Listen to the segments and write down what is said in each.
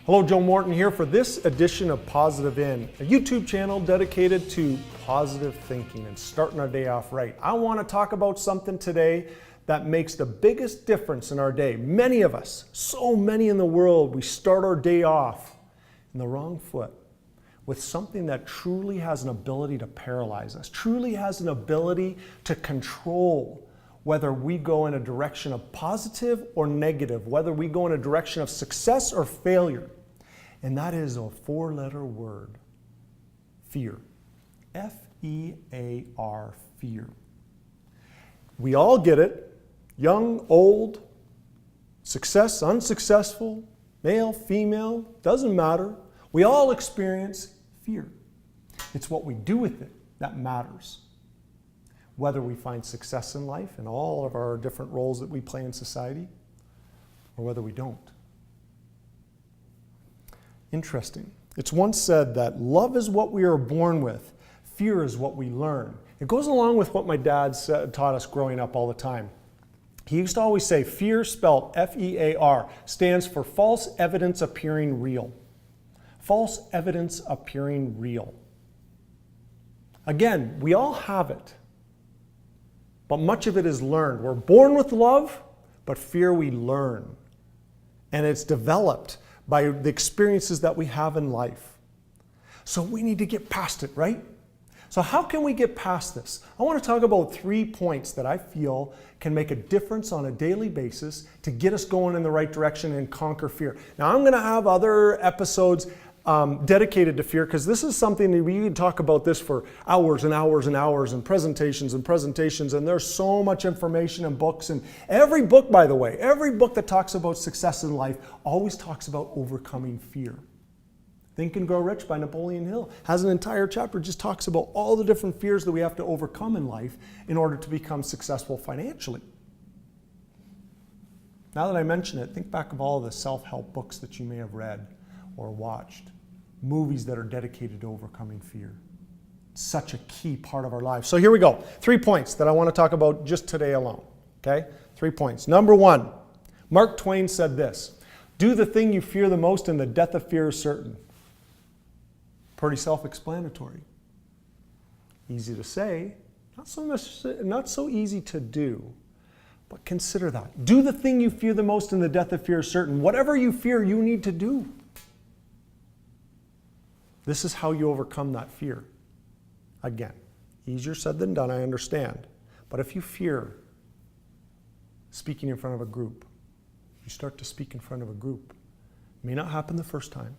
Hello, Joe Morton here for this edition of Positive In, a YouTube channel dedicated to positive thinking and starting our day off right. I want to talk about something today that makes the biggest difference in our day. Many of us, so many in the world, we start our day off in the wrong foot with something that truly has an ability to paralyze us, truly has an ability to control whether we go in a direction of positive or negative, whether we go in a direction of success or failure. And that is a four-letter word, fear. F-E-A-R, fear. We all get it, young, old, success, unsuccessful, male, female, doesn't matter. We all experience fear. It's what we do with it that matters. Whether we find success in life in all of our different roles that we play in society, or whether we don't. Interesting. It's once said that love is what we are born with, fear is what we learn. It goes along with what my dad taught us growing up all the time. He used to always say, fear, spelled F-E-A-R, stands for false evidence appearing real. False evidence appearing real. Again, we all have it. But much of it is learned. We're born with love, but fear we learn. And it's developed by the experiences that we have in life. So we need to get past it, right? So how can we get past this? I want to talk about 3 points that I feel can make a difference on a daily basis to get us going in the right direction and conquer fear. Now I'm going to have other episodes dedicated to fear, because this is something that we can talk about this for hours and hours and hours, and presentations, and there's so much information and books, and every book, by the way, every book that talks about success in life always talks about overcoming fear. Think and Grow Rich by Napoleon Hill has an entire chapter just talks about all the different fears that we have to overcome in life in order to become successful financially. Now that I mention it, think back of all the self-help books that you may have read or watched, movies that are dedicated to overcoming fear. It's such a key part of our lives. So here we go. 3 points that I want to talk about just today alone. Okay? 3 points. Number 1, Mark Twain said this: do the thing you fear the most and the death of fear is certain. Pretty self-explanatory. Easy to say, not so easy to do. But consider that. Do the thing you fear the most and the death of fear is certain. Whatever you fear, you need to do. This is how you overcome that fear. Again, easier said than done, I understand. But if you fear speaking in front of a group, you start to speak in front of a group. It may not happen the first time,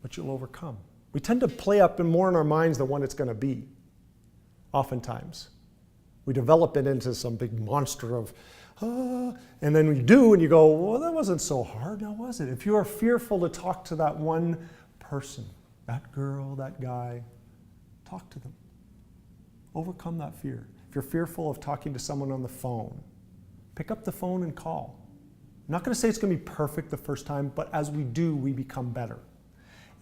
but you'll overcome. We tend to play up more in our minds than what it's going to be, oftentimes. We develop it into some big monster of, and then we do, and you go, well, that wasn't so hard, now was it? If you are fearful to talk to that one person, that girl, that guy, talk to them. Overcome that fear. If you're fearful of talking to someone on the phone, pick up the phone and call. I'm not going to say it's going to be perfect the first time, but as we do, we become better.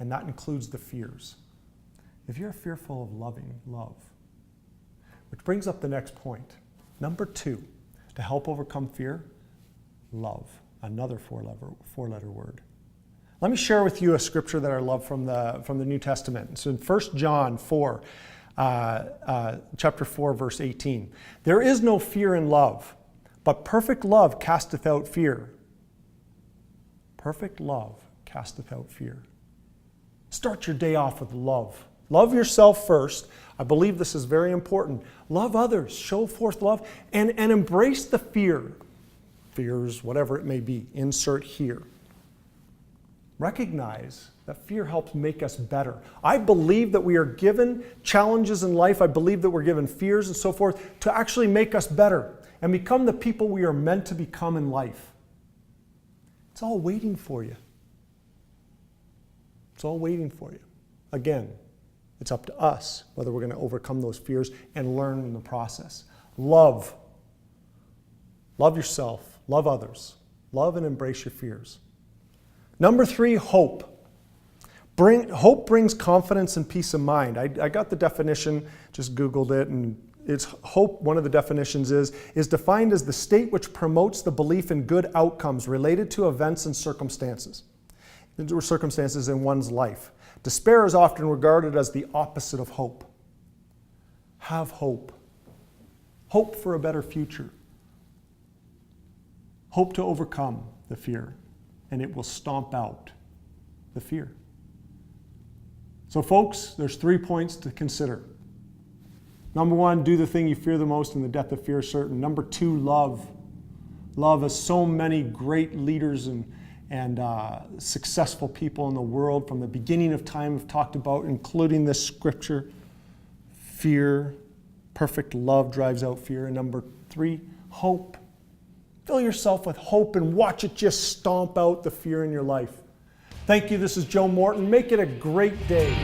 And that includes the fears. If you're fearful of loving, love. Which brings up the next point. Number 2, to help overcome fear, love. Another four-letter word. Let me share with you a scripture that I love from the New Testament. It's in 1 John 4, chapter 4, verse 18. There is no fear in love, but perfect love casteth out fear. Perfect love casteth out fear. Start your day off with love. Love yourself first. I believe this is very important. Love others. Show forth love and embrace the fear. Fears, whatever it may be. Insert here. Recognize that fear helps make us better. I believe that we are given challenges in life. I believe that we're given fears and so forth to actually make us better and become the people we are meant to become in life. It's all waiting for you. It's all waiting for you. Again, it's up to us whether we're going to overcome those fears and learn in the process. Love. Love yourself. Love others. Love and embrace your fears. Number 3, hope. Hope brings confidence and peace of mind. I got the definition, just Googled it, and it's hope, one of the definitions is defined as the state which promotes the belief in good outcomes related to events and circumstances. or circumstances in one's life. Despair is often regarded as the opposite of hope. Have hope. Hope for a better future. Hope to overcome the fear, and it will stomp out the fear. So folks, there's 3 points to consider. Number 1, do the thing you fear the most, and the death of fear is certain. Number 2, love. Love, as so many great leaders and successful people in the world from the beginning of time have talked about, including this scripture. Fear, perfect love drives out fear. And number 3, hope. Fill yourself with hope and watch it just stomp out the fear in your life. Thank you. This is Joe Morton. Make it a great day.